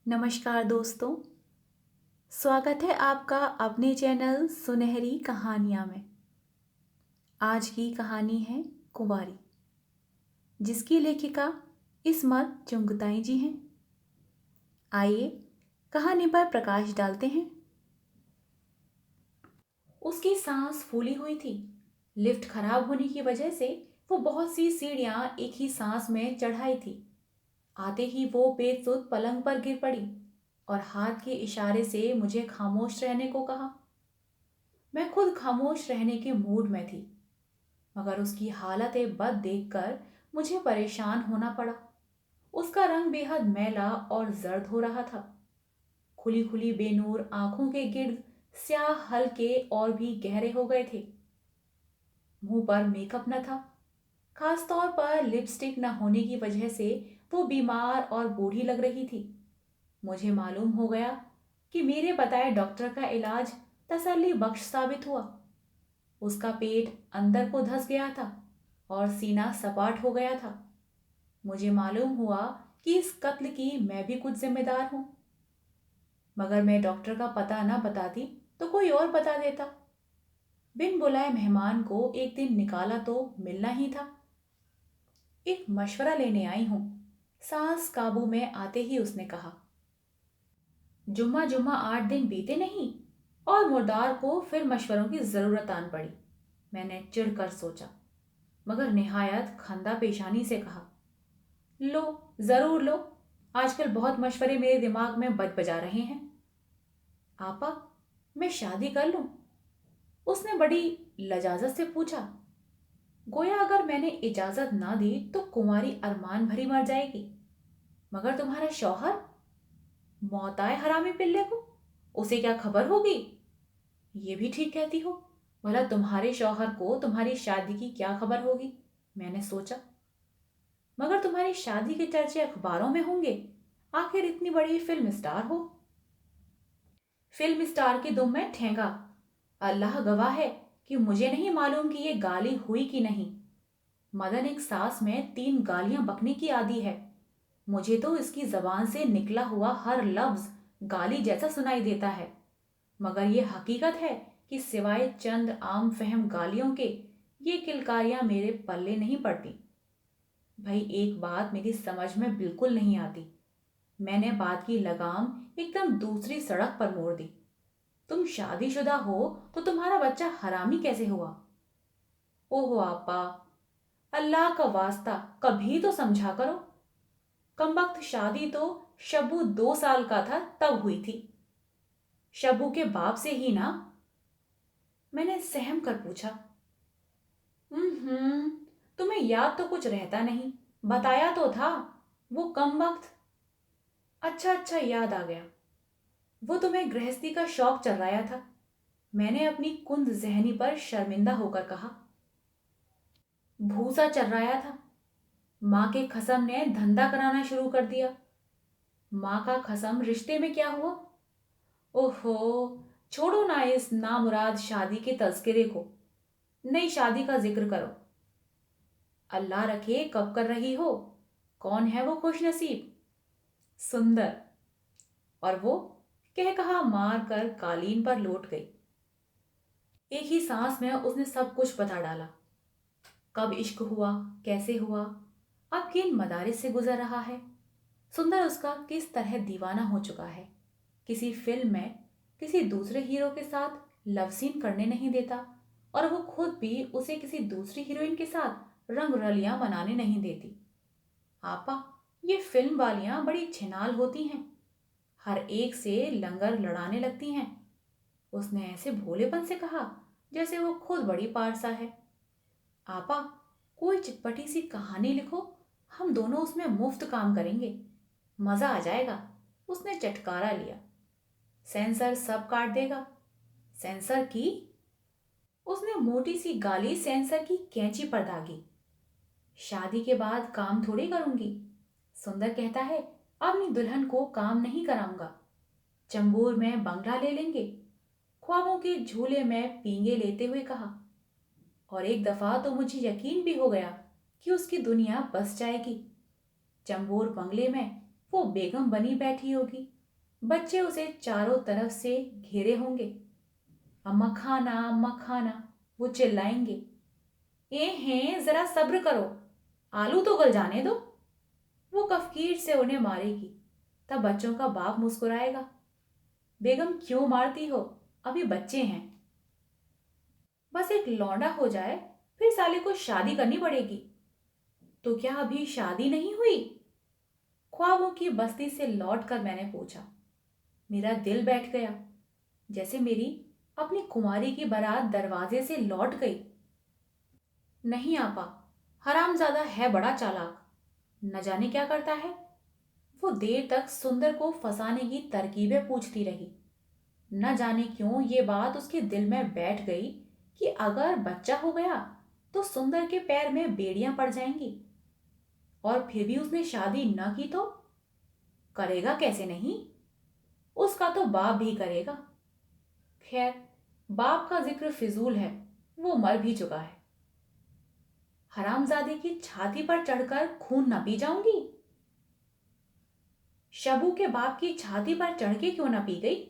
नमस्कार दोस्तों। स्वागत है आपका अपने चैनल सुनहरी कहानियाँ में। आज की कहानी है कुंवारी, जिसकी लेखिका इस्मत चुंगताई जी हैं। आइए कहानी पर प्रकाश डालते हैं। उसकी सांस फूली हुई थी। लिफ्ट खराब होने की वजह से वो बहुत सी सीढ़ियां एक ही सांस में चढ़ाई थी। आते ही वो बेसुध पलंग पर गिर पड़ी और हाथ के इशारे से मुझे खामोश रहने को कहा। मैं खुद खामोश रहने के मूड में थी, मगर उसकी हालत बद देखकर मुझे परेशान होना पड़ा। उसका रंग बेहद मैला और जर्द हो रहा था। खुली खुली बेनूर आंखों के गिर्द स्याह हल्के और भी गहरे हो गए थे। मुंह पर मेकअप न था, खासतौर पर लिपस्टिक न होने की वजह से वो बीमार और बूढ़ी लग रही थी। मुझे मालूम हो गया कि मेरे बताए डॉक्टर का इलाज तसल्ली बख्श साबित हुआ। उसका पेट अंदर को धंस गया था और सीना सपाट हो गया था। मुझे मालूम हुआ कि इस कत्ल की मैं भी कुछ जिम्मेदार हूं, मगर मैं डॉक्टर का पता न बताती तो कोई और बता देता। बिन बुलाए मेहमान को एक दिन निकाला तो मिलना ही था। एक मशवरा लेने आई हूं, सांस काबू में आते ही उसने कहा। जुम्मा जुम्मा 8 दिन बीते नहीं और मुर्दार को फिर मशवरों की जरूरत आन पड़ी। मैंने चिढ़कर सोचा, मगर निहायत खंदा पेशानी से कहा, लो, जरूर लो। आजकल बहुत मशवरे मेरे दिमाग में बज बजा रहे हैं। आपा, मैं शादी कर लूं? उसने बड़ी लजाजत से पूछा, गोया अगर मैंने इजाजत ना दी तो कुंवारी अरमान भरी मर जाएगी। मगर तुम्हारा शौहर? मौत आए हरामी पिल्ले को, उसे क्या खबर होगी? ये भी ठीक कहती हो। भला तुम्हारे शौहर को तुम्हारी शादी की क्या खबर होगी? मैंने सोचा। मगर तुम्हारी शादी के चर्चे अखबारों में होंगे, आखिर इतनी बड़ी फिल्म स्टार हो। फिल्म स्टार की दुम में ठेंगा। अल्लाह गवाह है कि मुझे नहीं मालूम कि ये गाली हुई कि नहीं। मदन एक सांस में 3 गालियां बकने की आदी है। मुझे तो इसकी जबान से निकला हुआ हर लफ्ज गाली जैसा सुनाई देता है, मगर ये हकीकत है कि सिवाय चंद आम फहम गालियों के ये किलकारियां मेरे पल्ले नहीं पड़ती। भाई, एक बात मेरी समझ में बिल्कुल नहीं आती। मैंने बात की लगाम एकदम दूसरी सड़क पर मोड़ दी। तुम शादीशुदा हो तो तुम्हारा बच्चा हरामी कैसे हुआ? ओहो आपा, अल्लाह का वास्ता कभी तो समझा करो। कमबख्त शादी तो शबू 2 साल का था तब हुई थी। शबू के बाप से ही ना? मैंने सहम कर पूछा। हम्म, तुम्हें याद तो कुछ रहता नहीं, बताया तो था। वो कमबख्त। अच्छा अच्छा, याद आ गया। वो तुम्हें गृहस्थी का शौक चढ़ाया था। मैंने अपनी कुंद जहनी पर शर्मिंदा होकर कहा। भूसा चर्राया था। माँ के खसम ने धंधा कराना शुरू कर दिया। माँ का खसम रिश्ते में क्या हुआ? ओहो, छोड़ो ना इस नामुराद शादी के तज़किरे को। नई शादी का जिक्र करो। अल्लाह रखे कब कर रही हो? कौन है वो खुश नसीब? सुंदर। और वो कह कहा मार कर कालीन पर लौट गई। एक ही सांस में उसने सब कुछ बता डाला। कब इश्क हुआ, कैसे हुआ, अब किन मदारिस से गुजर रहा है, सुंदर उसका किस तरह दीवाना हो चुका है। किसी फिल्म में किसी दूसरे हीरो के साथ लव सीन करने नहीं देता और वो खुद भी उसे किसी दूसरी हीरोइन के साथ रंग रलियां मनाने नहीं देती। आपा, ये फिल्म वालियां बड़ी छिनाल होती हैं, हर एक से लंगर लड़ाने लगती हैं। उसने ऐसे भोलेपन से कहा जैसे वो खुद बड़ी पारसा है। आपा, कोई चटपटी सी कहानी लिखो, हम दोनों उसमें मुफ्त काम करेंगे, मजा आ जाएगा। उसने चटकारा लिया। सेंसर सब काट देगा। सेंसर की? उसने मोटी सी गाली सेंसर की कैंची पर दागी। शादी के बाद काम थोड़ी करूंगी। सुंदर कहता है अपनी दुल्हन को काम नहीं कराऊंगा। चंबूर में बंगला ले लेंगे। ख्वाबों के झूले में पींगे लेते हुए कहा। और एक दफा तो मुझे यकीन भी हो गया कि उसकी दुनिया बस जाएगी। चंबूर बंगले में वो बेगम बनी बैठी होगी बच्चे उसे चारों तरफ से घेरे होंगे। अम्मा खाना, वो चिल्लाएंगे। ए हैं, जरा सब्र करो, आलू तो गल जाने दो। वो कफकीर से उन्हें मारेगी। तब बच्चों का बाप मुस्कुराएगा। बेगम क्यों मारती हो, अभी बच्चे हैं। बस एक लौंडा हो जाए, फिर साले को शादी करनी पड़ेगी। तो क्या अभी शादी नहीं हुई? ख्वाबों की बस्ती से लौटकर मैंने पूछा। मेरा दिल बैठ गया, जैसे मेरी अपनी कुमारी की बारात दरवाजे से लौट गई। नहीं आपा, हरामजादा है बड़ा चालाक, न जाने क्या करता है। वो देर तक सुंदर को फंसाने की तरकीबें पूछती रही। न जाने क्यों ये बात उसके दिल में बैठ गई कि अगर बच्चा हो गया तो सुंदर के पैर में बेड़ियां पड़ जाएंगी। और फिर भी उसने शादी न की तो करेगा कैसे नहीं? उसका तो बाप भी करेगा। खैर, बाप का जिक्र फिजूल है, वो मर भी चुका है। हरामजादे की छाती पर चढ़कर खून न पी जाऊंगी? शबू के बाप की छाती पर चढ़ के क्यों न पी गई?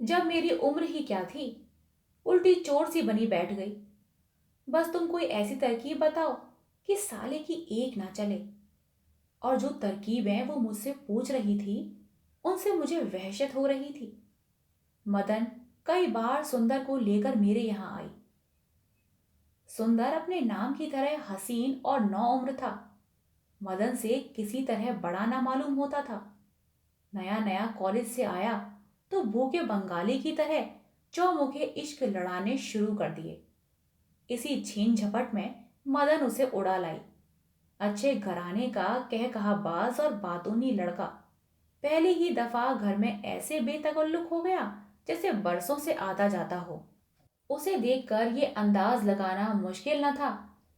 जब मेरी उम्र ही क्या थी, उल्टी चोर सी बनी बैठ गई। बस तुम कोई ऐसी तरकीब बताओ कि साले की एक ना चले। और जो तरकीबें वो मुझसे पूछ रही थी, उनसे मुझे वहशत हो रही थी। मदन कई बार सुंदर को लेकर मेरे यहाँ आई। सुंदर अपने नाम की तरह हसीन और नौउम्र था। मदन से किसी तरह बड़ा ना मालूम होता था। नया नया कॉलेज से आया तो भूखे बंगाली की तरह चौमुखे इश्क लड़ाने शुरू कर दिए। इसी छीन झपट में मदन उसे उड़ा लाई। अच्छे घराने का कह कहा बाज और बातूनी लड़का पहली ही दफा घर में ऐसे बेतकल्लुक हो गया जैसे बरसों से आता जाता हो। उसे देखकर ये अंदाज लगाना मुश्किल न था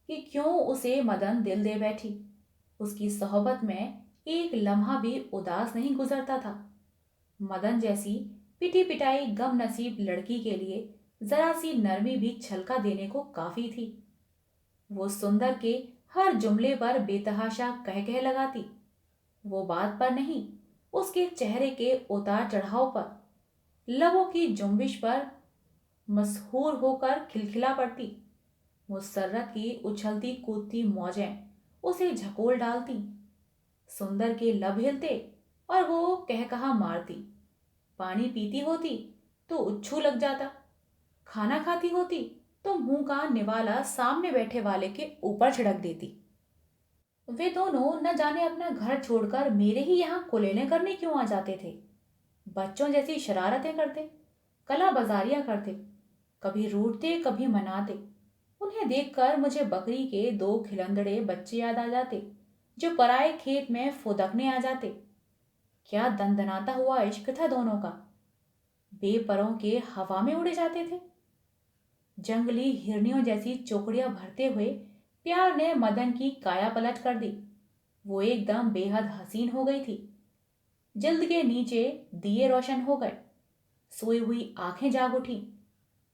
कि क्यों उसे मदन दिल दे बैठी। उसकी सोहबत में एक लम्हा भी उदास नहीं गुजरता था। मदन जैसी पिटी पिटाई गम नसीब लड़की के लिए जरा सी नरमी भी छलका देने को काफी थी। वो सुंदर के हर जुमले पर बेतहाशा कह लगाती। वो बात पर नहीं, उसके चेहरे के उतार चढ़ाव पर, लबों की जुम्बिश पर मशहूर होकर खिलखिला पड़ती। मुसर्रत की उछलती कूदती मौजें उसे झकोल डालती। सुंदर के लब हिलते और वो कह कहा मारती। पानी पीती होती तो उच्छू लग जाता। खाना खाती होती तो मुंह का निवाला सामने बैठे वाले के ऊपर छिड़क देती। वे दोनों न जाने अपना घर छोड़कर मेरे ही यहाँ कुलेलें करने क्यों आ जाते थे। बच्चों जैसी शरारतें करते, कला बाजारियां करते, कभी रूठते कभी मनाते। उन्हें देखकर मुझे बकरी के दो खिलंदड़े बच्चे याद आ जाते जो पराए खेत में फुदकने आ जाते। क्या दंदनाता हुआ इश्क था दोनों का। बेपरों के हवा में उड़े जाते थे। जंगली हिरनियों जैसी चोकड़ियां भरते हुए प्यार ने मदन की काया पलट कर दी। वो एकदम बेहद हसीन हो गई थी। जिल्द के नीचे दिए रोशन हो गए। सोई हुई आंखें जाग उठी।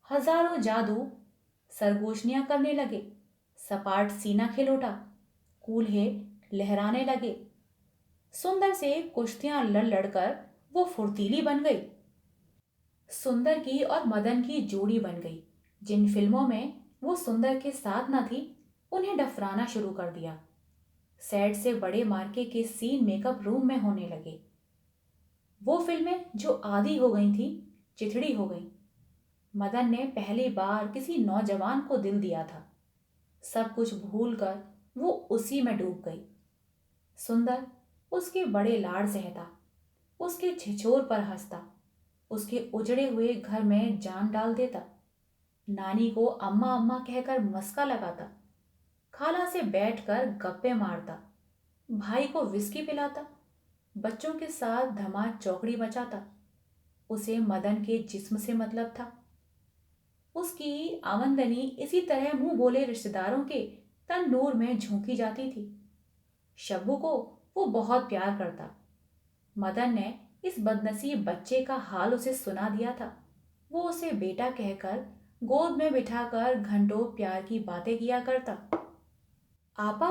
हजारों जादू सरगोशनियां करने लगे। सपाट सीना खिल उठा। कूल्हे लहराने लगे। सुंदर से कुश्तियां लड़ लड़कर वो फुर्तीली बन गई। सुंदर की और मदन की जोड़ी बन गई। जिन फिल्मों में वो सुंदर के साथ न थी, उन्हें डफराना शुरू कर दिया। सेट से बड़े मार्के के सीन मेकअप रूम में होने लगे। वो फिल्में जो आधी हो गई थी, चिथड़ी हो गई। मदन ने पहली बार किसी नौजवान को दिल दिया था। सब कुछ भूलकर वो उसी में डूब गई। सुंदर उसके बड़े लाड़ सहता, उसके छिछोर पर हंसता, उसके उजड़े हुए घर में जान डाल देता। नानी को अम्मा अम्मा कहकर मस्का लगाता। खाला से बैठकर गप्पे मारता। भाई को विस्की पिलाता। बच्चों के साथ धमाल चौकड़ी मचाता। उसे मदन के जिस्म से मतलब था। उसकी आमदनी इसी तरह मुंह बोले रिश्तेदारों के तन्नूर में झोंकी जाती थी। शब्बू को वो बहुत प्यार करता। मदन ने इस बदनसीब बच्चे का हाल उसे सुना दिया था। वो उसे बेटा कहकर गोद में बिठाकर घंटों प्यार की बातें किया करता। आपा,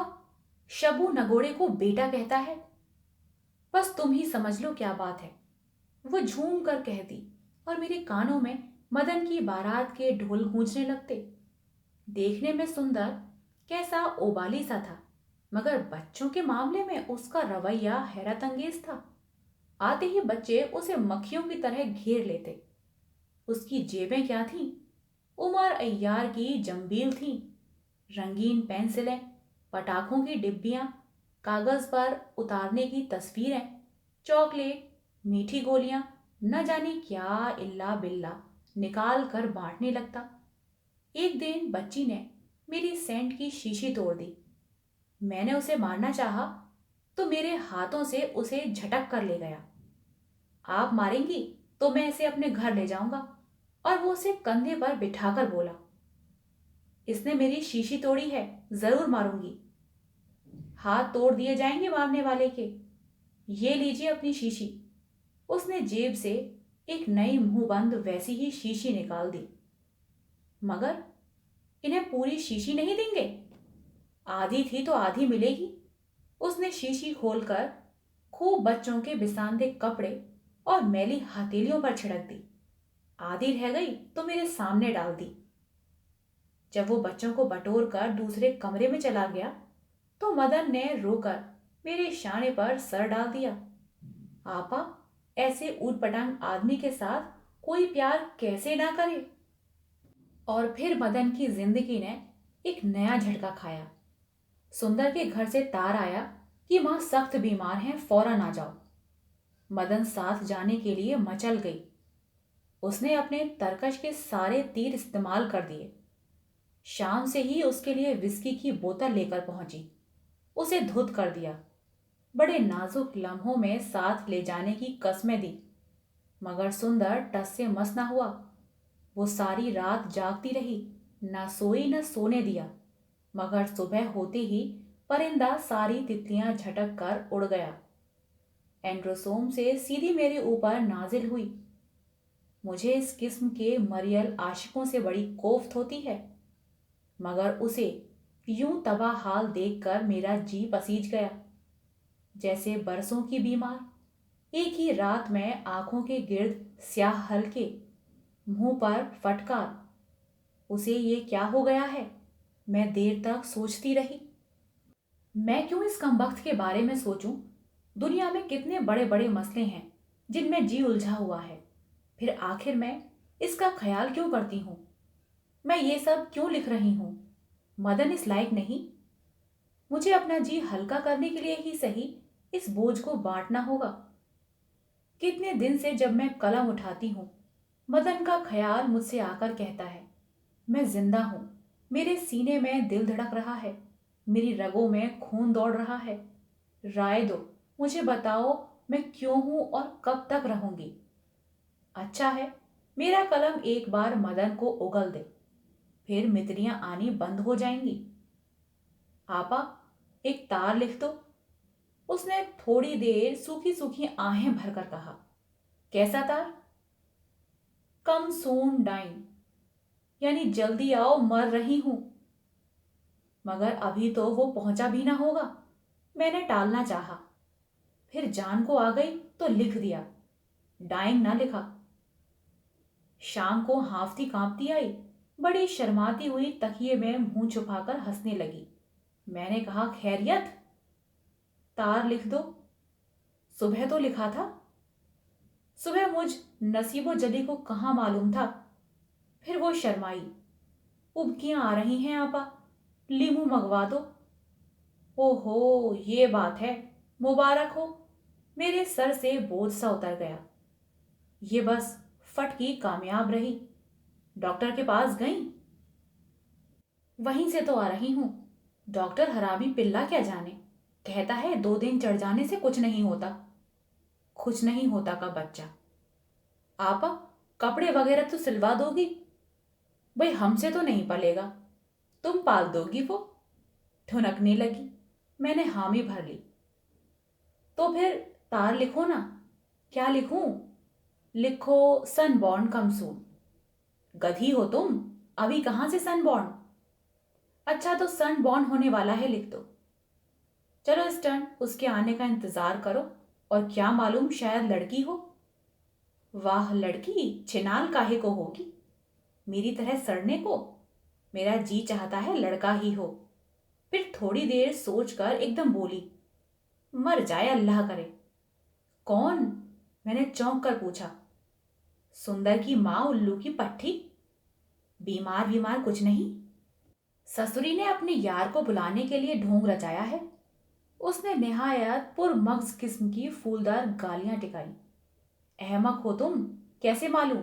शब्बू नगोड़े को बेटा कहता है। बस तुम ही समझ लो क्या बात है, वो झूम कर कहती, और मेरे कानों में मदन की बारात के ढोल गूंजने लगते। देखने में सुंदर, कैसा ओबाली सा था, मगर बच्चों के मामले में उसका रवैया हैरत अंगेज था। आते ही बच्चे उसे मक्खियों की तरह घेर लेते। उसकी जेबें क्या थीं? उमर अय्यार की जंबील थीं। रंगीन पेंसिलें, पटाखों की डिब्बियां, कागज पर उतारने की तस्वीरें, चॉकलेट, मीठी गोलियां, न जाने क्या इल्ला बिल्ला निकाल कर बांटने लगता। एक दिन बच्ची ने मेरी सेंट की शीशी तोड़ दी। मैंने उसे मारना चाहा तो मेरे हाथों से उसे झटक कर ले गया। आप मारेंगी तो मैं इसे अपने घर ले जाऊंगा। और वो उसे कंधे पर बिठाकर बोला, इसने मेरी शीशी तोड़ी है, जरूर मारूंगी। हाथ तोड़ दिए जाएंगे मारने वाले के। ये लीजिए अपनी शीशी। उसने जेब से एक नई मुंहबंद वैसी ही शीशी निकाल दी। मगर इन्हें पूरी शीशी नहीं देंगे? आधी थी तो आधी मिलेगी। उसने शीशी खोलकर खूब बच्चों के बिसांदे कपड़े और मैली हथेलियों पर छिड़क दी। आधी रह गई तो मेरे सामने डाल दी। जब वो बच्चों को बटोर कर दूसरे कमरे में चला गया तो मदन ने रोकर मेरे शाने पर सर डाल दिया। आपा, ऐसे ऊट पटांग आदमी के साथ कोई प्यार कैसे ना करे। और फिर मदन की जिंदगी ने एक नया झटका खाया। सुंदर के घर से तार आया कि मां सख्त बीमार हैं, फौरन आ जाओ। मदन साथ जाने के लिए मचल गई। उसने अपने तरकश के सारे तीर इस्तेमाल कर दिए। शाम से ही उसके लिए विस्की की बोतल लेकर पहुंची। उसे धुत कर दिया। बड़े नाजुक लम्हों में साथ ले जाने की कस्में दी, मगर सुंदर टस से मस ना हुआ। वो सारी रात जागती रही, ना सोई न सोने दिया। मगर सुबह होते ही परिंदा सारी तितलियां झटक कर उड़ गया। एंड्रोसोम से सीधी मेरे ऊपर नाजिल हुई। मुझे इस किस्म के मरियल आशिकों से बड़ी कोफ्त होती है, मगर उसे यूं तबाह हाल देखकर मेरा जी पसीज गया। जैसे बरसों की बीमार, एक ही रात में आंखों के गिर्द स्याह हल्के, मुंह पर फटकार। उसे ये क्या हो गया है? मैं देर तक सोचती रही। मैं क्यों इस कमबख्त के बारे में सोचूं? दुनिया में कितने बड़े बड़े मसले हैं जिनमें जी उलझा हुआ है, फिर आखिर मैं इसका ख्याल क्यों करती हूँ? मैं ये सब क्यों लिख रही हूँ? मदन इस लायक नहीं। मुझे अपना जी हल्का करने के लिए ही सही इस बोझ को बांटना होगा। कितने दिन से जब मैं कलम उठाती हूँ, मदन का ख्याल मुझसे आकर कहता है, मैं जिंदा हूं, मेरे सीने में दिल धड़क रहा है, मेरी रगों में खून दौड़ रहा है। राय दो, मुझे बताओ, मैं क्यों हूं और कब तक रहूंगी? अच्छा है, मेरा कलम एक बार मदन को उगल दे, फिर मित्रियां आनी बंद हो जाएंगी। आपा, एक तार लिख दो। उसने थोड़ी देर सूखी सूखी आहें भरकर कहा। कैसा तार? कम सून डाइन, यानी जल्दी आओ, मर रही हूं। मगर अभी तो वो पहुंचा भी ना होगा। मैंने टालना चाहा, फिर जान को आ गई तो लिख दिया। डाइंग ना लिखा। शाम को हांफती कांपती आई, बड़ी शर्माती हुई तकिए में मुंह छुपाकर हंसने लगी। मैंने कहा, खैरियत? तार लिख दो। सुबह तो लिखा था। सुबह मुझ नसीबो जली को कहाँ मालूम था। फिर वो शर्माई। उबकियां आ रही हैं आपा, लीमू मंगवा दो। ओहो, ये बात है, मुबारक हो। मेरे सर से बोझ सा उतर गया। ये बस फटकी कामयाब रही। डॉक्टर के पास गई? वहीं से तो आ रही हूं। डॉक्टर हरामी पिल्ला क्या जाने, कहता है 2 दिन चढ़ जाने से कुछ नहीं होता। कुछ नहीं होता का बच्चा। आपा, कपड़े वगैरह तो सिलवा दोगी? भाई, हमसे तो नहीं पलेगा, तुम पाल दोगी वो। ठुनकने लगी। मैंने हामी भर ली। तो फिर तार लिखो ना। क्या लिखूं? लिखो, सनबॉर्न कम सून। गधी हो तुम, अभी कहां से सनबॉर्न? अच्छा, तो सनबॉर्न होने वाला है लिख दो। चलो स्टर्न, उसके आने का इंतजार करो। और क्या मालूम शायद लड़की हो। वाह लड़की छिनाल काहे को होगी, मेरी तरह सड़ने को। मेरा जी चाहता है लड़का ही हो। फिर थोड़ी देर सोचकर एकदम बोली, मर जाए अल्लाह करे। कौन? मैंने चौंक कर पूछा। सुंदर की माँ उल्लू की पट्टी। बीमार बीमार कुछ नहीं, ससुरी ने अपने यार को बुलाने के लिए ढोंग रचाया है। उसने निहायत पुरमग्ज किस्म की फूलदार गालियां टिकाई। अहमक हो तुम, कैसे मालूम?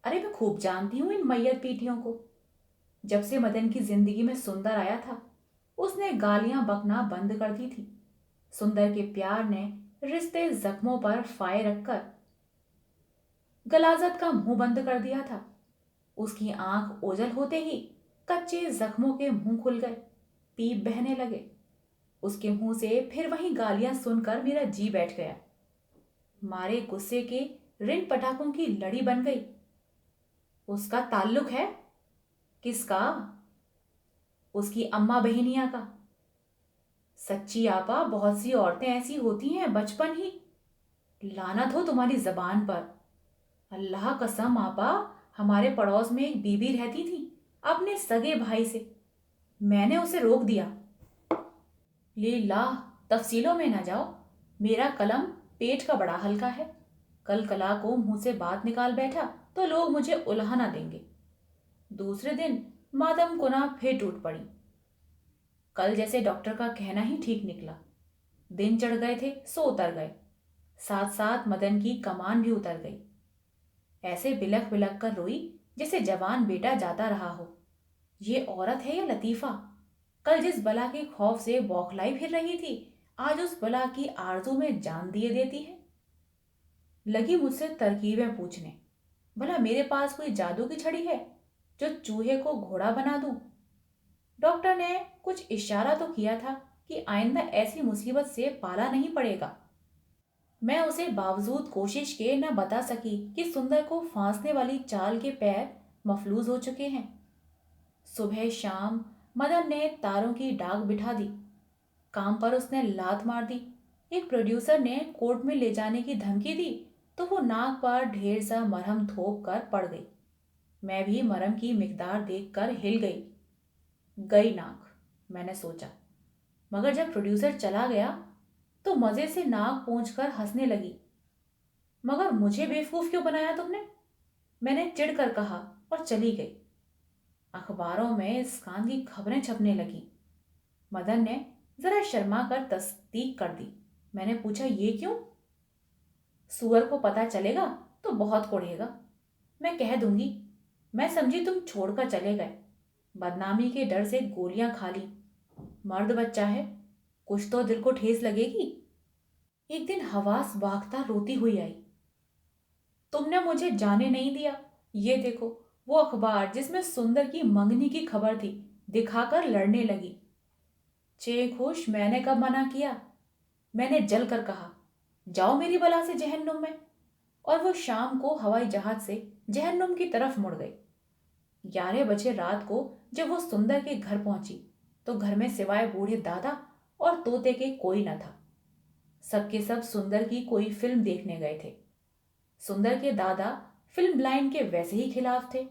अरे मैं खूब जानती हूँ इन मैयत पीटियों को। जब से मदन की जिंदगी में सुंदर आया था, उसने गालियां बकना बंद कर दी थी। सुंदर के प्यार ने रिश्ते जख्मों पर फाए रखकर गलाजत का मुंह बंद कर दिया था। उसकी आंख ओझल होते ही कच्चे जख्मों के मुंह खुल गए, पीप बहने लगे। उसके मुंह से फिर वही गालियां सुनकर मेरा जी बैठ गया। मारे गुस्से के रिन पटाखों की लड़ी बन गई। उसका ताल्लुक है? किसका? उसकी अम्मा बहनिया का। सच्ची आपा, बहुत सी औरतें ऐसी होती हैं बचपन ही। लानत हो तुम्हारी जबान पर। अल्लाह कसम आपा, हमारे पड़ोस में एक बीबी रहती थी अपने सगे भाई से। मैंने उसे रोक दिया। लीला, तफसीलों में ना जाओ। मेरा कलम पेट का बड़ा हल्का है। कल कला को मुंह से बात निकाल बैठा तो लोग मुझे उल्हाना देंगे। दूसरे दिन मातम कुना फिर टूट पड़ी। कल जैसे डॉक्टर का कहना ही ठीक निकला। दिन चढ़ गए थे सो उतर गए। साथ साथ मदन की कमान भी उतर गई। ऐसे बिलख बिलख कर रोई जैसे जवान बेटा जाता रहा हो। ये औरत है या लतीफा? कल जिस बला के खौफ से बौखलाई फिर रही थी, आज उस बला की आरजू में जान दिए देती है। लगी मुझसे तरकीबें पूछने, भला मेरे पास कोई जादू की छड़ी है जो चूहे को घोड़ा बना दूं? डॉक्टर ने कुछ इशारा तो किया था कि आइंदा ऐसी मुसीबत से पाला नहीं पड़ेगा। मैं उसे बावजूद कोशिश के न बता सकी कि सुंदर को फांसने वाली चाल के पैर मफलूज हो चुके हैं। सुबह शाम मदन ने तारों की डाक बिठा दी। काम पर उसने लात मार दी। एक प्रोड्यूसर ने कोर्ट में ले जाने की धमकी दी तो वो नाक पर ढेर सा मरहम थोप कर पड़ गई। मैं भी मरहम की मिकदार देखकर हिल गई। गई नाक, मैंने सोचा। मगर जब प्रोड्यूसर चला गया तो मजे से नाक पोंछकर हंसने लगी। मगर मुझे बेवकूफ क्यों बनाया तुमने? मैंने चिढ़कर कहा और चली गई। अखबारों में इस कांड की खबरें छपने लगी। मदन ने जरा शर्मा कर तस्दीक कर दी। मैंने पूछा, ये क्यों? सुअर को पता चलेगा तो बहुत कोड़ेगा। मैं कह दूंगी। मैं समझी तुम छोड़कर चले गए। बदनामी के डर से गोलियां खा ली। मर्द बच्चा है, कुछ तो दिल को ठेस लगेगी। एक दिन हवास भागता रोती हुई आई। तुमने मुझे जाने नहीं दिया। ये देखो, वो अखबार जिसमें सुंदर की मंगनी की खबर थी, दिखाकर लड़ने लगी। चे खुश, मैंने कब मना किया? मैंने जल कर कहा, जाओ मेरी बला से जहन्नुम में। और वो शाम को हवाई जहाज से जहन्नुम की तरफ मुड़ गई। 11 बजे रात को जब वो सुंदर के घर पहुंची तो घर में सिवाय बूढ़े दादा और तोते के कोई न था। सबके सब सुंदर की कोई फिल्म देखने गए थे। सुंदर के दादा फिल्म लाइन के वैसे ही खिलाफ थे।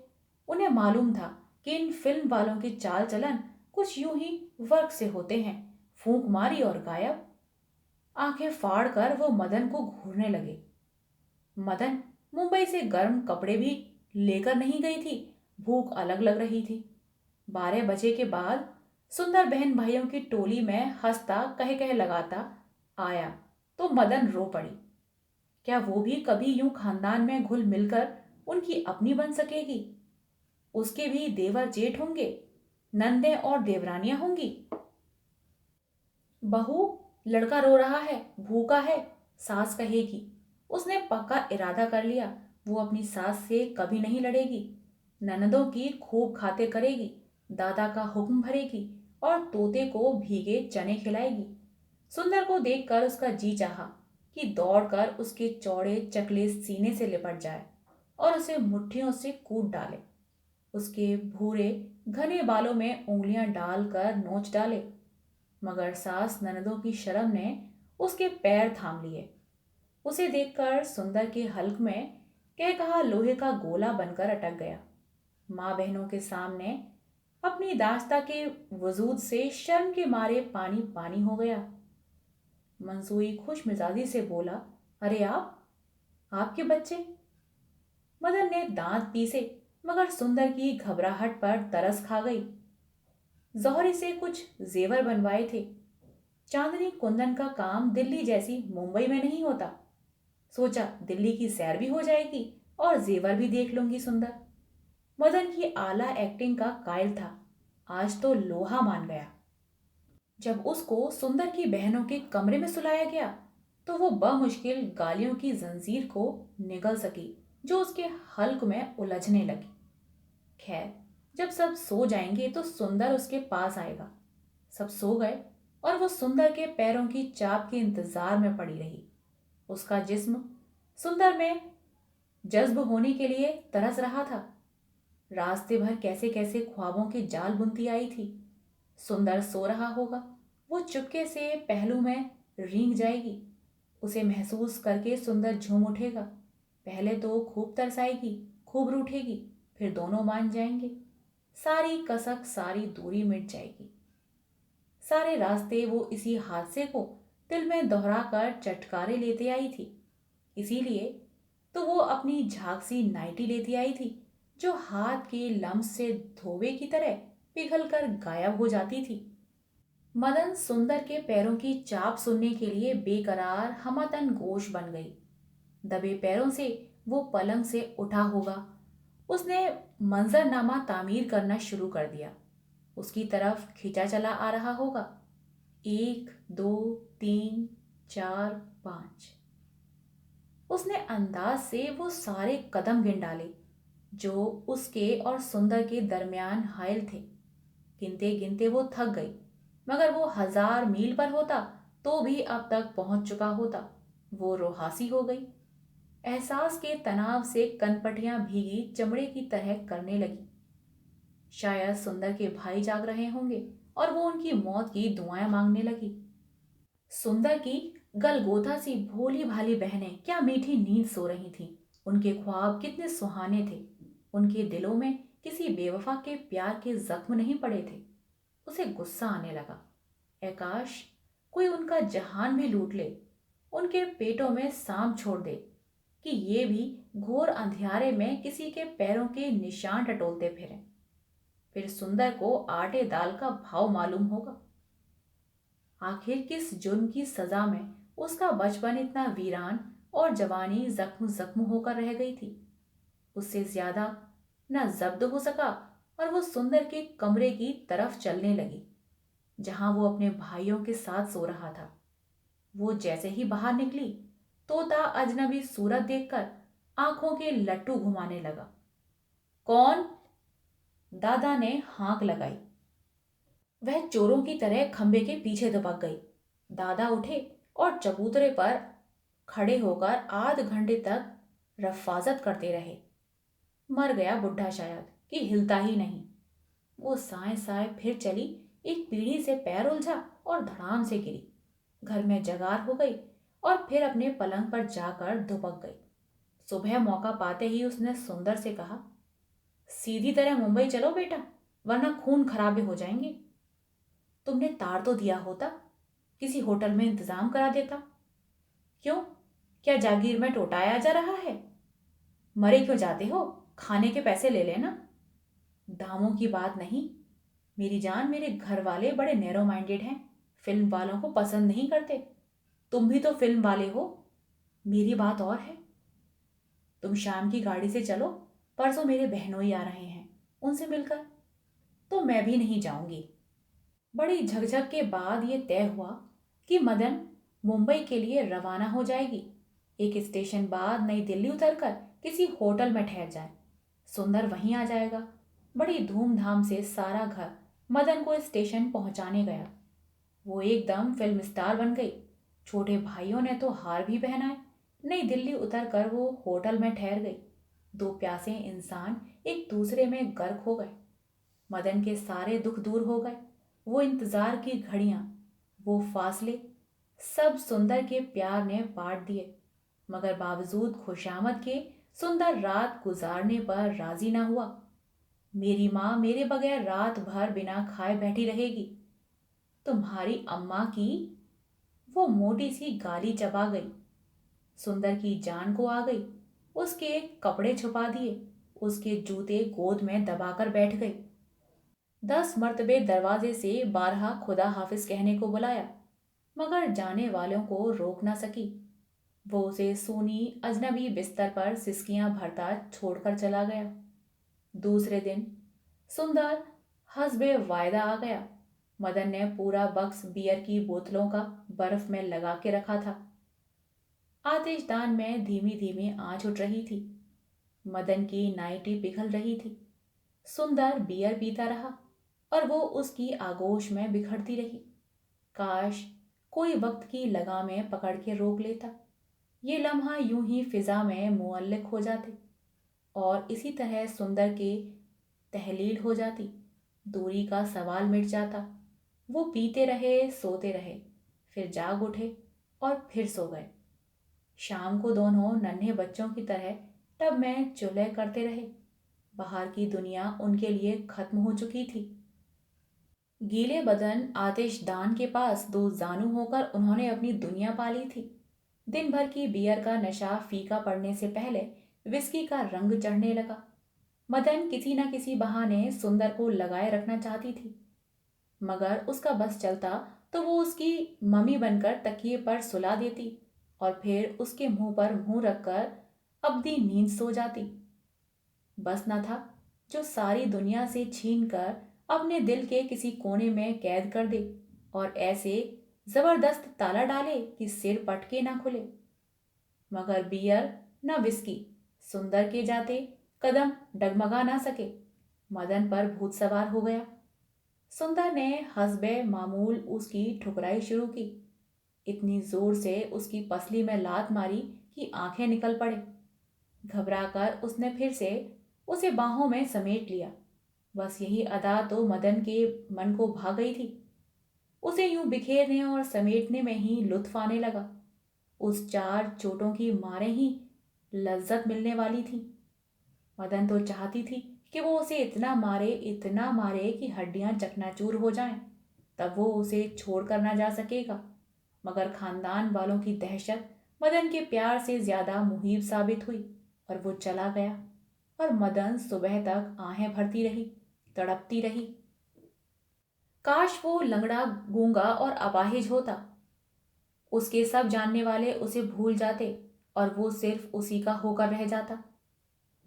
उन्हें मालूम था कि इन फिल्म वालों की चाल चलन कुछ यूं ही वर्क से होते हैं, फूंक मारी और गायब। आंखें फाड़ कर वो मदन को घूरने लगे। मदन मुंबई से गर्म कपड़े भी लेकर नहीं गई थी। भूख अलग लग रही थी। 12 बजे के बाद सुंदर बहन भाइयों की टोली में हंसता कह कह लगाता आया तो मदन रो पड़ी। क्या वो भी कभी यूं खानदान में घुल मिलकर उनकी अपनी बन सकेगी? उसके भी देवर जेठ होंगे, नंदे और देवरानियां होंगी। बहू, लड़का रो रहा है, भूखा है, सास कहेगी। उसने पक्का इरादा कर लिया, वो अपनी सास से कभी नहीं लड़ेगी। ननदों की खूब खातिर करेगी, दादा का हुक्म भरेगी और तोते को भीगे चने खिलाएगी। सुंदर को देखकर उसका जी चाहा कि दौड़कर उसके चौड़े चकले सीने से लिपट जाए और उसे मुट्ठियों से कूट डाले। उसके भूरे घने बालों में उंगलियां डालकर नोच डाले। मगर सास ननदों की शर्म ने उसके पैर थाम लिए। उसे देखकर सुंदर के हल्क में कह कहा लोहे का गोला बनकर अटक गया। माँ बहनों के सामने अपनी दास्ता के वजूद से शर्म के मारे पानी पानी हो गया। मंसूई खुश मिजाजी से बोला, अरे आपके बच्चे। मदन ने दांत पीसे मगर सुंदर की घबराहट पर तरस खा गई। जौहरी से कुछ जेवर बनवाए थे। चांदनी कुंदन का काम दिल्ली जैसी मुंबई में नहीं होता। सोचा दिल्ली की सैर भी हो जाएगी और जेवर भी देख लूंगी सुंदर। मदन की आला एक्टिंग का कायल था, आज तो लोहा मान गया। जब उसको सुंदर की बहनों के कमरे में सुलाया गया तो वो बमुश्किल गालियों की जंजीर को निगल सकी जो उसके हल्क में उलझने लगी। खैर, जब सब सो जाएंगे तो सुंदर उसके पास आएगा। सब सो गए और वो सुंदर के पैरों की चाप के इंतजार में पड़ी रही। उसका जिस्म सुंदर में जज्ब होने के लिए तरस रहा था। रास्ते भर कैसे कैसे ख्वाबों के जाल बुनती आई थी। सुंदर सो रहा होगा, वो चुपके से पहलू में रेंग जाएगी। उसे महसूस करके सुंदर झूम उठेगा। पहले तो खूब तरसाएगी, खूब रूठेगी, फिर दोनों मान जाएंगे। सारी कसक, सारी दूरी मिट जाएगी। सारे रास्ते वो इसी हादसे को दिल में दोहराकर चटकारे लेते आई थी। इसीलिए तो वो अपनी झांकसी नाइटी लेती आई थी जो हाथ के लम्स से धोबे की तरह पिघलकर गायब हो जाती थी। मदन सुंदर के पैरों की चाप सुनने के लिए बेकरार हमतन गोश बन गई। दबे पैरों से वो पलंग से उठा होगा। उसने मंजरनामा तामीर करना शुरू कर दिया। उसकी तरफ खींचा चला आ रहा होगा। 1 2 3 4 5। उसने अंदाज से वो सारे कदम गिन डाले जो उसके और सुंदर के दरमियान हायल थे। गिनते गिनते वो थक गई, मगर वो 1000 मील पर होता तो भी अब तक पहुंच चुका होता। वो रोहासी हो गई। एहसास के तनाव से कनपटियां भीगी चमड़े की तरह करने लगी। शायद सुंदर के भाई जाग रहे होंगे और वो उनकी मौत की दुआएं मांगने लगी। सुंदर की गलगोथा सी भोली भाली बहनें क्या मीठी नींद सो रही थीं। उनके ख्वाब कितने सुहाने थे। उनके दिलों में किसी बेवफा के प्यार के जख्म नहीं पड़े थे। उसे गुस्सा आने लगा। आकाश कोई उनका जहान भी लूट ले, उनके पेटों में सांप छोड़ दे कि ये भी घोर अंधियारे में किसी के पैरों के निशान टटोलते फिरें। फिर सुंदर को आटे दाल का भाव मालूम होगा। आखिर किस जुर्म की सजा में उसका बचपन इतना वीरान और जवानी जख्म जख्म होकर रह गई थी। उससे ज्यादा न जब्त हो सका और वो सुंदर के कमरे की तरफ चलने लगी जहां वो अपने भाइयों के साथ सो रहा था। वो जैसे ही बाहर निकली, तोता अजनबी सूरत देखकर आंखों के लट्टू घुमाने लगा। कौन? दादा ने हाँक लगाई। वह चोरों की तरह खंबे के पीछे दबक गई। दादा उठे और चबूतरे पर खड़े होकर आध घंटे तक रफाजत करते रहे। मर गया बुढ़ा शायद कि हिलता ही नहीं। वो साए साए फिर चली, एक पीढ़ी से पैर उलझा और धड़ाम से गिरी। घर में जगार हो गई और फिर अपने पलंग पर जाकर दुबक गई। सुबह मौका पाते ही उसने सुंदर से कहा, सीधी तरह मुंबई चलो बेटा, वरना खून खराबे हो जाएंगे। तुमने तार तो दिया होता, किसी होटल में इंतजाम करा देता। क्यों, क्या जागीर में टोटाया जा रहा है? मरे क्यों जाते हो? खाने के पैसे ले लेना। दामों की बात नहीं मेरी जान, मेरे घर वाले बड़े नैरो माइंडेड हैं, फिल्म वालों को पसंद नहीं करते। तुम भी तो फिल्म वाले हो। मेरी बात और है। तुम शाम की गाड़ी से चलो, परसों मेरे बहनोई आ रहे हैं, उनसे मिलकर। तो मैं भी नहीं जाऊंगी। बड़ी झकझक के बाद ये तय हुआ कि मदन मुंबई के लिए रवाना हो जाएगी। एक स्टेशन बाद नई दिल्ली उतरकर किसी होटल में ठहर जाए। सुंदर वहीं आ जाएगा। बड़ी धूमधाम से सारा घर मदन को स्टेशन पहुंचाने गया। वो एकदम फिल्म स्टार बन गई। छोटे भाइयों ने तो हार भी पहनाए। नई दिल्ली उतरकर वो होटल में ठहर गई। दो प्यासे इंसान एक दूसरे में गर्क हो गए। मदन के सारे दुख दूर हो गए। वो इंतजार की घड़ियां, वो फासले, सब सुंदर के प्यार ने बांट दिए। मगर बावजूद खुशामद के सुंदर रात गुजारने पर राजी ना हुआ। मेरी माँ मेरे बगैर रात भर बिना खाए बैठी रहेगी। तुम्हारी अम्मा की वो मोटी सी गाली चबा गई। सुंदर की जान को आ गई। उसके कपड़े छुपा दिए, उसके जूते गोद में दबाकर बैठ गई। 10 मर्तबे दरवाजे से बारहा खुदा हाफिज कहने को बुलाया, मगर जाने वालों को रोक ना सकी। वो उसे सूनी अजनबी बिस्तर पर सिसकियां भरता छोड़कर चला गया। दूसरे दिन सुंदर हस्बे वायदा आ गया। मदन ने पूरा बक्स बियर की बोतलों का बर्फ में लगा के रखा था। आतिशदान में धीमी धीमी आंच उठ रही थी। मदन की नाइटी पिघल रही थी। सुंदर बियर पीता रहा और वो उसकी आगोश में बिखरती रही। काश कोई वक्त की लगामें पकड़ के रोक लेता। ये लम्हा यूं ही फिजा में मुअल्लिक हो जाते और इसी तरह सुंदर के तहलील हो जाती। दूरी का सवाल मिट जाता। वो पीते रहे, सोते रहे, फिर जाग उठे और फिर सो गए। शाम को दोनों नन्हे बच्चों की तरह टब में चुल्हे करते रहे। बाहर की दुनिया उनके लिए खत्म हो चुकी थी। गीले बदन आतिशदान के पास दो जानू होकर उन्होंने अपनी दुनिया पाली थी। दिन भर की बियर का नशा फीका पड़ने से पहले विस्की का रंग चढ़ने लगा। मदन किसी न किसी बहाने सुंदर को लगाए रखना चाहती थी, मगर उसका बस चलता तो वो उसकी मम्मी बनकर तकिए पर सुला देती और फिर उसके मुंह पर मुंह रखकर अब्दी नींद सो जाती। बस न था जो सारी दुनिया से छीन कर अपने दिल के किसी कोने में कैद कर दे और ऐसे जबरदस्त ताला डाले कि सिर पटके ना खुले। मगर बियर न विस्की सुंदर के जाते कदम डगमगा ना सके। मदन पर भूत सवार हो गया। सुंदर ने हस्बे मामूल उसकी ठुकराई शुरू की। इतनी जोर से उसकी पसली में लात मारी कि आंखें निकल पड़े। घबराकर उसने फिर से उसे बाहों में समेट लिया। बस यही अदा तो मदन के मन को भा गई थी। उसे यूं बिखेरने और समेटने में ही लुत्फ आने लगा। उस चार चोटों की मारे ही लज्जत मिलने वाली थी। मदन तो चाहती थी कि वो उसे इतना मारे कि हड्डियां चकनाचूर हो जाएं। तब वो उसे छोड़कर ना जा सकेगा। मगर खानदान वालों की दहशत मदन के प्यार से ज्यादा मुहीब साबित हुई और वो चला गया। और मदन सुबह तक आहें भरती रही, तड़पती रही। काश वो लंगड़ा, गूंगा और अपाहिज होता। उसके सब जानने वाले उसे भूल जाते और वो सिर्फ उसी का होकर रह जाता।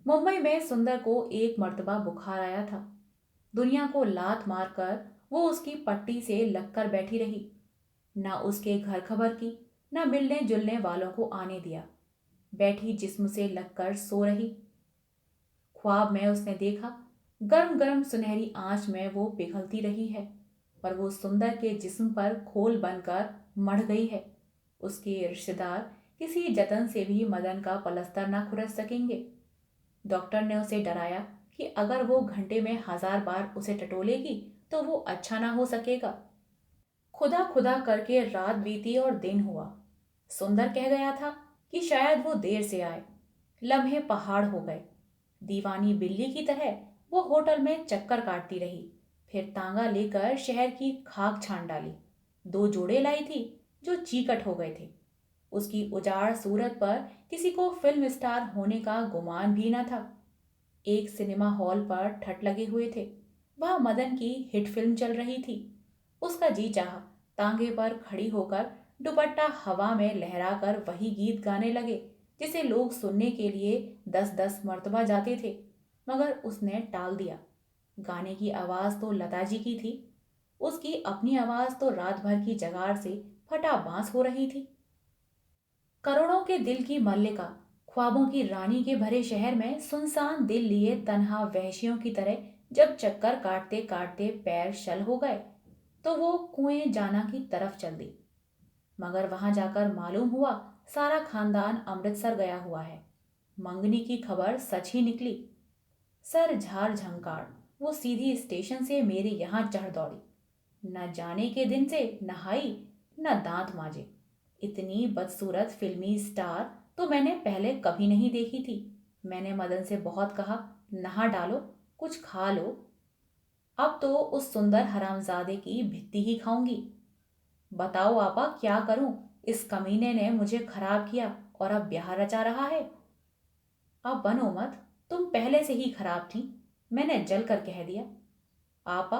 मुंबई में सुंदर को एक मर्तबा बुखार आया था। दुनिया को लात मारकर वो उसकी पट्टी से लगकर बैठी रही। ना उसके घर खबर की, ना मिलने जुलने वालों को आने दिया। बैठी जिस्म से लगकर सो रही। ख्वाब में उसने देखा गर्म गर्म सुनहरी आंच में वो पिघलती रही है और वो सुंदर के जिस्म पर खोल बनकर मढ़ गई है। उसके रिश्तेदार किसी जतन से भी मदन का पलस्तर ना खुरच सकेंगे। डॉक्टर ने उसे डराया कि अगर वो घंटे में 1000 बार उसे टटोलेगी तो वो अच्छा ना हो सकेगा। खुदा खुदा करके रात बीती और दिन हुआ। सुंदर कह गया था कि शायद वो देर से आए। लम्हे पहाड़ हो गए। दीवानी बिल्ली की तरह वो होटल में चक्कर काटती रही, फिर तांगा लेकर शहर की खाक छान डाली। 2 जोड़े लाई थी जो चीकट हो गए थे। उसकी उजाड़ सूरत पर किसी को फिल्म स्टार होने का गुमान भी न था। एक सिनेमा हॉल पर ठट लगे हुए थे। वहां मदन की हिट फिल्म चल रही थी। उसका जी चाहा तांगे पर खड़ी होकर दुपट्टा हवा में लहराकर वही गीत गाने लगे जिसे लोग सुनने के लिए 10-10 मर्तबा जाते थे। मगर उसने टाल दिया। गाने की आवाज तो लता जी की थी। उसकी अपनी आवाज तो रात भर की जगार से फटा बांस हो रही थी। करोड़ों के दिल की मल्लिका, ख्वाबों की रानी के भरे शहर में सुनसान दिल लिए तन्हा वहशियों की तरह जब चक्कर काटते काटते पैर शल हो गए तो वो कुएं जाना की तरफ चल दी। मगर वहां जाकर मालूम हुआ सारा खानदान अमृतसर गया हुआ है। मंगनी की खबर सच ही निकली। सर झार झंकार वो सीधी स्टेशन से मेरे यहाँ चढ़ दौड़ी। न जाने के दिन से नहाई न दांत माजे। इतनी बदसूरत फिल्मी स्टार तो मैंने पहले कभी नहीं देखी थी। मैंने मदन से बहुत कहा, नहा डालो, कुछ खा लो। अब तो उस सुंदर हरामजादे की भित्ती ही खाऊंगी। बताओ आपा, क्या करूं? इस कमीने ने मुझे खराब किया और अब ब्याह रचा रहा है। अब बनो मत, तुम पहले से ही खराब थी, मैंने जल कर कह दिया। आपा,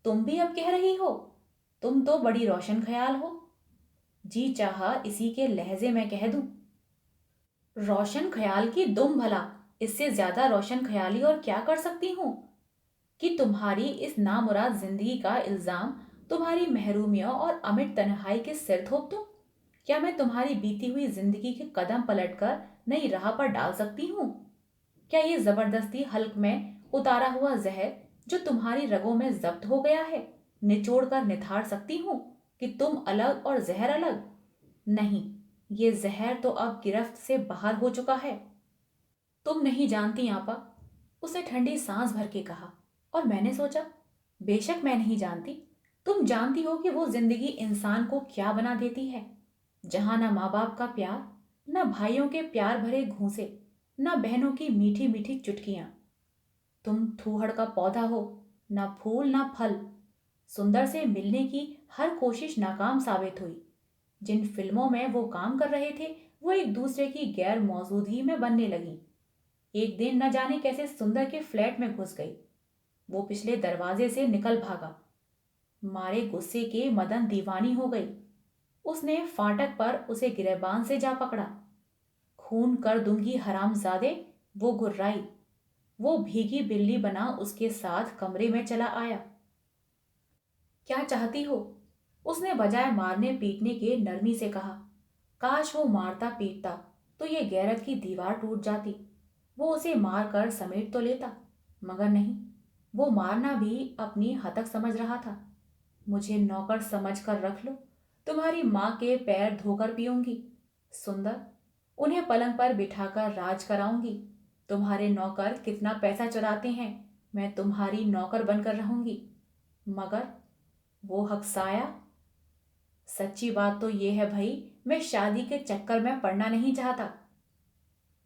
तुम भी अब कह रही हो? तुम तो बड़ी रोशन ख्याल हो। जी चाहा इसी के लहजे में कह दूं। रोशन ख्याल की दुम भला, इससे ज्यादा रोशन ख्याली और क्या कर सकती हूँ कि तुम्हारी इस नामुराद जिंदगी का इल्जाम तुम्हारी महरूमियों और अमिट तन्हाई के सिर थोप दूं? क्या मैं तुम्हारी बीती हुई जिंदगी के कदम पलटकर नई राह पर डाल सकती हूँ? क्या ये जबरदस्ती हल्क में उतारा हुआ जहर जो तुम्हारी रगों में जब्त हो गया है, निचोड़ कर निथार सकती हूँ कि तुम अलग और जहर अलग? नहीं, ये जहर तो अब गिरफ्त से बाहर हो चुका है। तुम नहीं जानती आपा, उसे ठंडी सांस भर के कहा। और मैंने सोचा, बेशक मैं नहीं जानती। तुम जानती हो कि वो जिंदगी इंसान को क्या बना देती है, जहां ना माँ बाप का प्यार, ना भाइयों के प्यार भरे घूंसे, ना बहनों की मीठी मीठी चुटकियां। तुम थूहड़ का पौधा हो, ना फूल ना फल। सुंदर से मिलने की हर कोशिश नाकाम साबित हुई। जिन फिल्मों में वो काम कर रहे थे वो एक दूसरे की गैर मौजूदगी में बनने लगी। एक दिन न जाने कैसे सुंदर के फ्लैट में घुस गई। वो पिछले दरवाजे से निकल भागा। मारे गुस्से के मदन दीवानी हो गई। उसने फाटक पर उसे गिरबान से जा पकड़ा। खून कर दूंगी हरामजादे, वो घुर्राई। वो भीगी बिल्ली बना उसके साथ कमरे में चला आया। क्या चाहती हो? उसने बजाय मारने पीटने के नरमी से कहा। काश वो मारता पीटता तो ये गैरत की दीवार टूट जाती। वो उसे मार कर समेट तो लेता, मगर नहीं, वो मारना भी अपनी हतक समझ रहा था। मुझे नौकर समझ कर रख लो, तुम्हारी माँ के पैर धोकर पीऊंगी। सुंदर, उन्हें पलंग पर बिठाकर राज कराऊंगी। तुम्हारे नौकर कितना पैसा चुराते हैं, मैं तुम्हारी नौकर बनकर रहूंगी। मगर वो हकसाया। सच्ची बात तो ये है भाई, मैं शादी के चक्कर में पड़ना नहीं चाहता।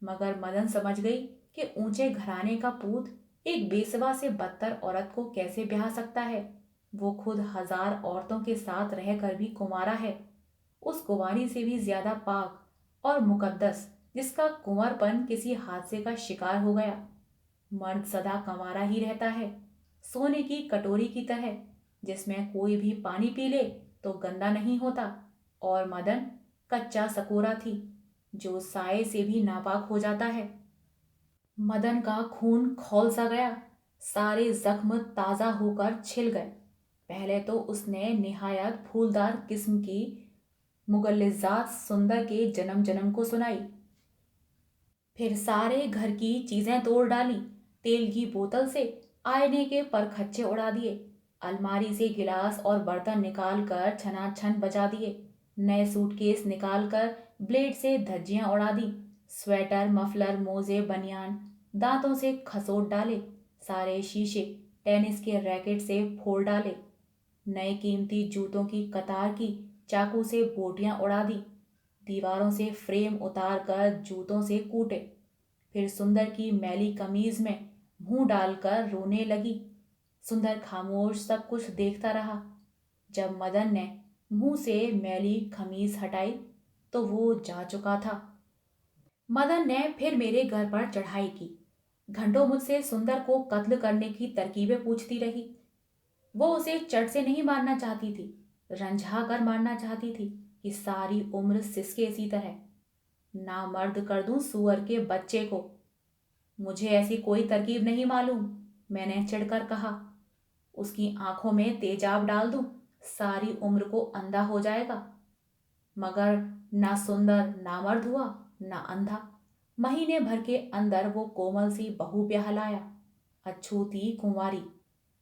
मगर मदन समझ गई कि ऊंचे घराने का पूत एक बेसवा से बदतर औरत को कैसे ब्याह सकता है। वो खुद 1000 औरतों के साथ रहकर भी कुंवारा है, उस कुंवारी से भी ज्यादा पाक और मुकद्दस जिसका कुंवरपन किसी हादसे का शिकार हो गया। मर्द सदा कंवारा ही रहता है, सोने की कटोरी की तरह, जिसमें कोई भी पानी पी ले तो गंदा नहीं होता। और मदन कच्चा सकोरा थी, जो साए से भी नापाक हो जाता है। मदन का खून खौल सा गया, सारे जख्म ताजा होकर छिल गए। पहले तो उसने निहायत फूलदार किस्म की मुगल्लिजात सुंदर के जन्म जन्म को सुनाई। फिर सारे घर की चीजें तोड़ डाली। तेल की बोतल से आईने के परखच्चे उड़ा दिए। अलमारी से गिलास और बर्तन निकाल कर छनाछन बजा दिए। नए सूटकेस निकाल कर ब्लेड से धज्जियां उड़ा दी। स्वेटर, मफलर, मोजे, बनियान दांतों से खसोट डाले। सारे शीशे टेनिस के रैकेट से फोड़ डाले। नए कीमती जूतों की कतार की चाकू से बोटियां उड़ा दी। दीवारों से फ्रेम उतार कर जूतों से कूटे। फिर सुंदर की मैली कमीज में मुंह डालकर रोने लगी। सुंदर खामोश सब कुछ देखता रहा। जब मदन ने मुंह से मैली खमीज हटाई तो वो जा चुका था। मदन ने फिर मेरे घर पर चढ़ाई की। घंटों मुझसे सुंदर को कत्ल करने की तरकीबें पूछती रही। वो उसे चट से नहीं मारना चाहती थी, रंझा कर मारना चाहती थी कि सारी उम्र सिसके इसी तरह नामर्द कर दूं सुअर के बच्चे को। मुझे ऐसी कोई तरकीब नहीं मालूम, मैंने चिढ़कर कहा। उसकी आंखों में तेजाब डाल दूं, सारी उम्र को अंधा हो जाएगा। मगर ना सुंदर नामर्द हुआ, ना अंधा। महीने भर के अंदर वो कोमल सी बहू ब्याह लाया, अछूती कुंवारी,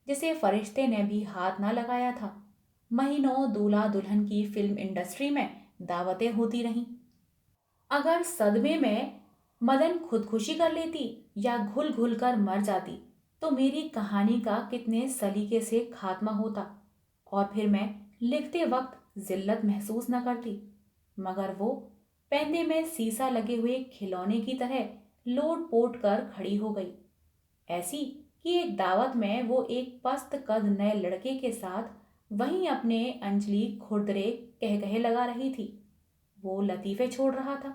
जिसे फरिश्ते ने भी हाथ ना लगाया था। महीनों दूल्हा दुल्हन की फिल्म इंडस्ट्री में दावतें होती रहीं। अगर सदमे में मदन खुदकुशी कर लेती या घुल घुल कर मर जाती तो मेरी कहानी का कितने सलीके से खात्मा होता और फिर मैं लिखते वक्त जिल्लत महसूस न करती। मगर वो पैंदे में सीसा लगे हुए खिलौने की तरह लोट पोट कर खड़ी हो गई, ऐसी कि एक दावत में वो एक पस्त कद नए लड़के के साथ वहीं अपने अंजलि खुरदरे कह कहे लगा रही थी। वो लतीफे छोड़ रहा था,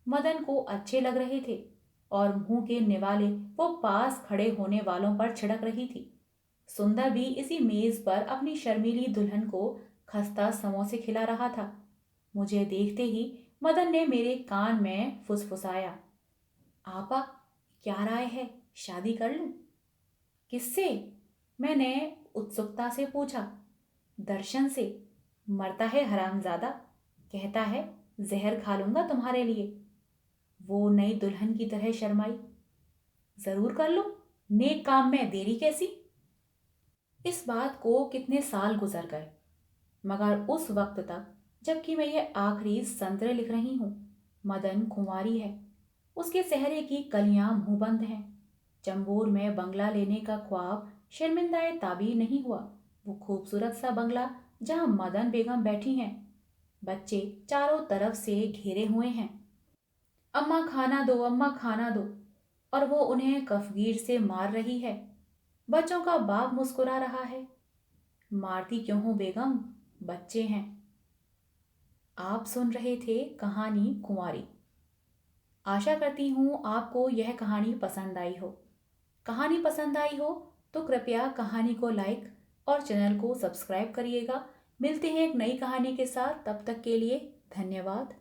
मदन को अच्छे लग रहे थे और मुंह के निवाले वो पास खड़े होने वालों पर छिड़क रही थी। सुंदर भी इसी मेज पर अपनी शर्मीली दुल्हन को खस्ता समोसे खिला रहा था। मुझे देखते ही मदन ने मेरे कान में फुसफुसाया, आपा, क्या राय है, शादी कर लूं? किससे? मैंने उत्सुकता से पूछा। दर्शन से। मरता है हरामजादा, कहता है जहर खा लूंगा तुम्हारे लिए। वो नई दुल्हन की तरह शर्माई। जरूर कर लो, नेक काम में देरी कैसी? इस बात को कितने साल गुजर गए, मगर उस वक्त तक जबकि मैं ये आखिरी संतरे लिख रही हूँ, मदन कुंवारी है। उसके सेहरे की कलियां मुंहबंद हैं। चंबूर में बंगला लेने का ख्वाब शर्मिंदाए ताबीर नहीं हुआ। वो खूबसूरत सा बंगला जहां मदन बेगम बैठी हैं, बच्चे चारों तरफ से घेरे हुए हैं। अम्मा खाना दो, अम्मा खाना दो, और वो उन्हें कफगीर से मार रही है। बच्चों का बाप मुस्कुरा रहा है। मारती क्यों हो बेगम, बच्चे हैं। आप सुन रहे थे कहानी कुंवारी। आशा करती हूँ आपको यह कहानी पसंद आई हो। कहानी पसंद आई हो तो कृपया कहानी को लाइक और चैनल को सब्सक्राइब करिएगा। मिलते हैं एक नई कहानी के साथ, तब तक के लिए धन्यवाद।